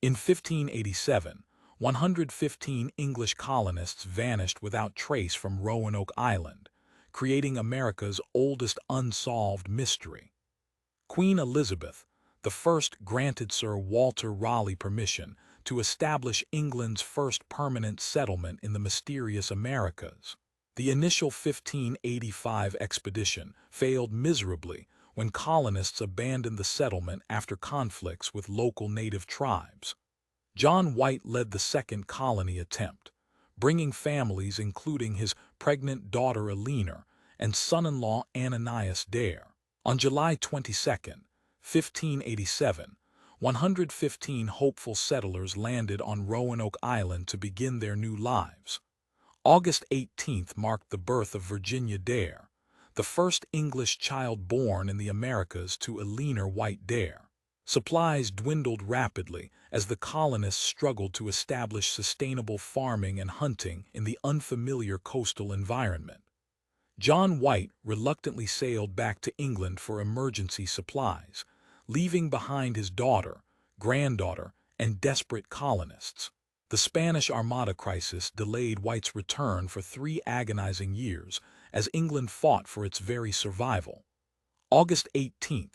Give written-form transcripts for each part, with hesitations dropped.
In 1587, 115 English colonists vanished without trace from Roanoke Island, creating America's oldest unsolved mystery. Queen Elizabeth I granted Sir Walter Raleigh permission to establish England's first permanent settlement in the mysterious Americas. The initial 1585 expedition failed miserably when colonists abandoned the settlement after conflicts with local native tribes. John White led the second colony attempt, bringing families including his pregnant daughter Eleanor and son-in-law Ananias Dare. On July 22, 1587, 115 hopeful settlers landed on Roanoke Island to begin their new lives. August 18th marked the birth of Virginia Dare, the first English child born in the Americas to Eleanor White Dare. Supplies dwindled rapidly as the colonists struggled to establish sustainable farming and hunting in the unfamiliar coastal environment. John White reluctantly sailed back to England for emergency supplies, leaving behind his daughter, granddaughter, and desperate colonists. The Spanish Armada crisis delayed White's return for 3 agonizing years as England fought for its very survival. August 18,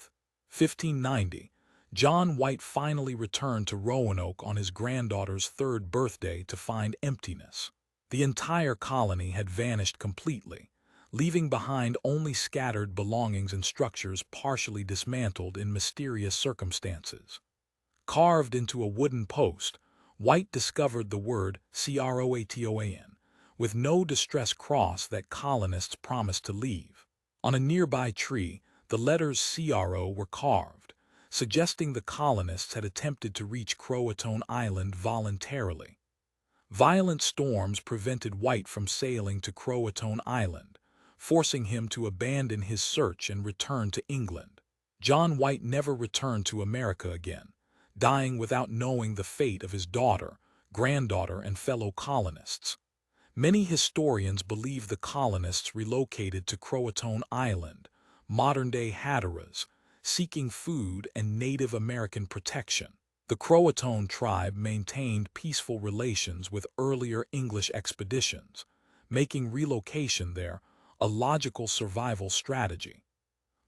1590, John White finally returned to Roanoke on his granddaughter's 3rd birthday to find emptiness. The entire colony had vanished completely, leaving behind only scattered belongings and structures partially dismantled in mysterious circumstances. Carved into a wooden post, White discovered the word CROATOAN, with no distress cross that colonists promised to leave. On a nearby tree, the letters CRO were carved, suggesting the colonists had attempted to reach Croatoan Island voluntarily. Violent storms prevented White from sailing to Croatoan Island, forcing him to abandon his search and return to England. John White never returned to America again, dying without knowing the fate of his daughter, granddaughter, and fellow colonists. Many historians believe the colonists relocated to Croatoan Island, modern-day Hatteras, seeking food and Native American protection. The Croatoan tribe maintained peaceful relations with earlier English expeditions, making relocation there a logical survival strategy.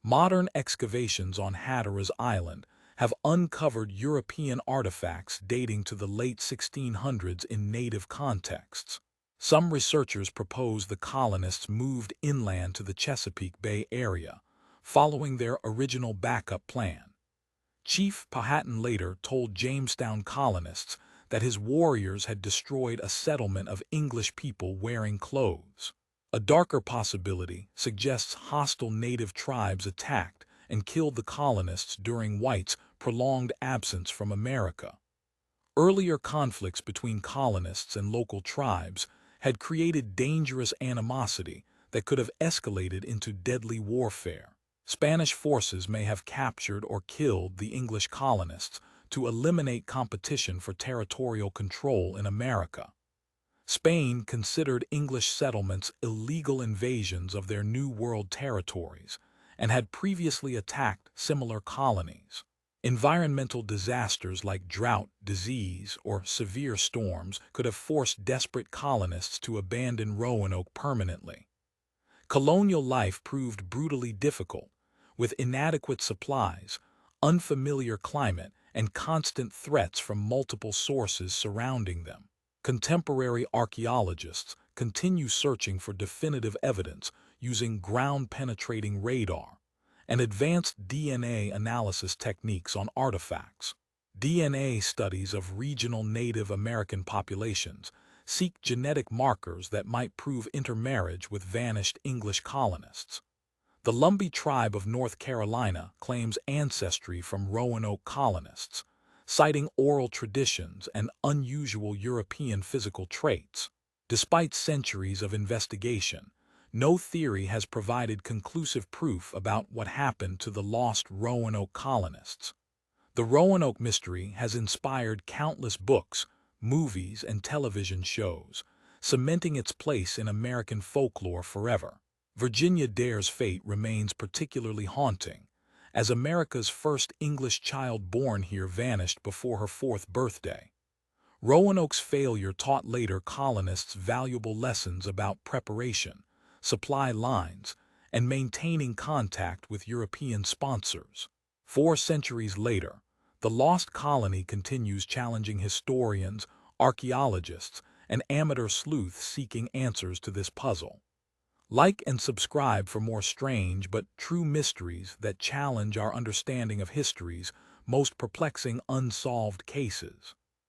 Modern excavations on Hatteras Island have uncovered European artifacts dating to the late 1600s in native contexts. Some researchers propose the colonists moved inland to the Chesapeake Bay area, following their original backup plan. Chief Pahaton later told Jamestown colonists that his warriors had destroyed a settlement of English people wearing clothes. A darker possibility suggests hostile native tribes attacked and killed the colonists during White's prolonged absence from America. Earlier conflicts between colonists and local tribes had created dangerous animosity that could have escalated into deadly warfare. Spanish forces may have captured or killed the English colonists to eliminate competition for territorial control in America. Spain considered English settlements illegal invasions of their New World territories and had previously attacked similar colonies. Environmental disasters like drought, disease, or severe storms could have forced desperate colonists to abandon Roanoke permanently. Colonial life proved brutally difficult, with inadequate supplies, unfamiliar climate, and constant threats from multiple sources surrounding them. Contemporary archaeologists continue searching for definitive evidence using ground-penetrating radar and advanced DNA analysis techniques on artifacts. DNA studies of regional Native American populations seek genetic markers that might prove intermarriage with vanished English colonists. The Lumbee tribe of North Carolina claims ancestry from Roanoke colonists, citing oral traditions and unusual European physical traits. Despite centuries of investigation, no theory has provided conclusive proof about what happened to the lost Roanoke colonists. The Roanoke mystery has inspired countless books, movies, and television shows, cementing its place in American folklore forever. Virginia Dare's fate remains particularly haunting, as America's first English child born here vanished before her 4th birthday. Roanoke's failure taught later colonists valuable lessons about preparation, supply lines, and maintaining contact with European sponsors. 4 centuries later, the lost colony continues challenging historians, archaeologists, and amateur sleuths seeking answers to this puzzle. Like and subscribe for more strange but true mysteries that challenge our understanding of history's most perplexing unsolved cases.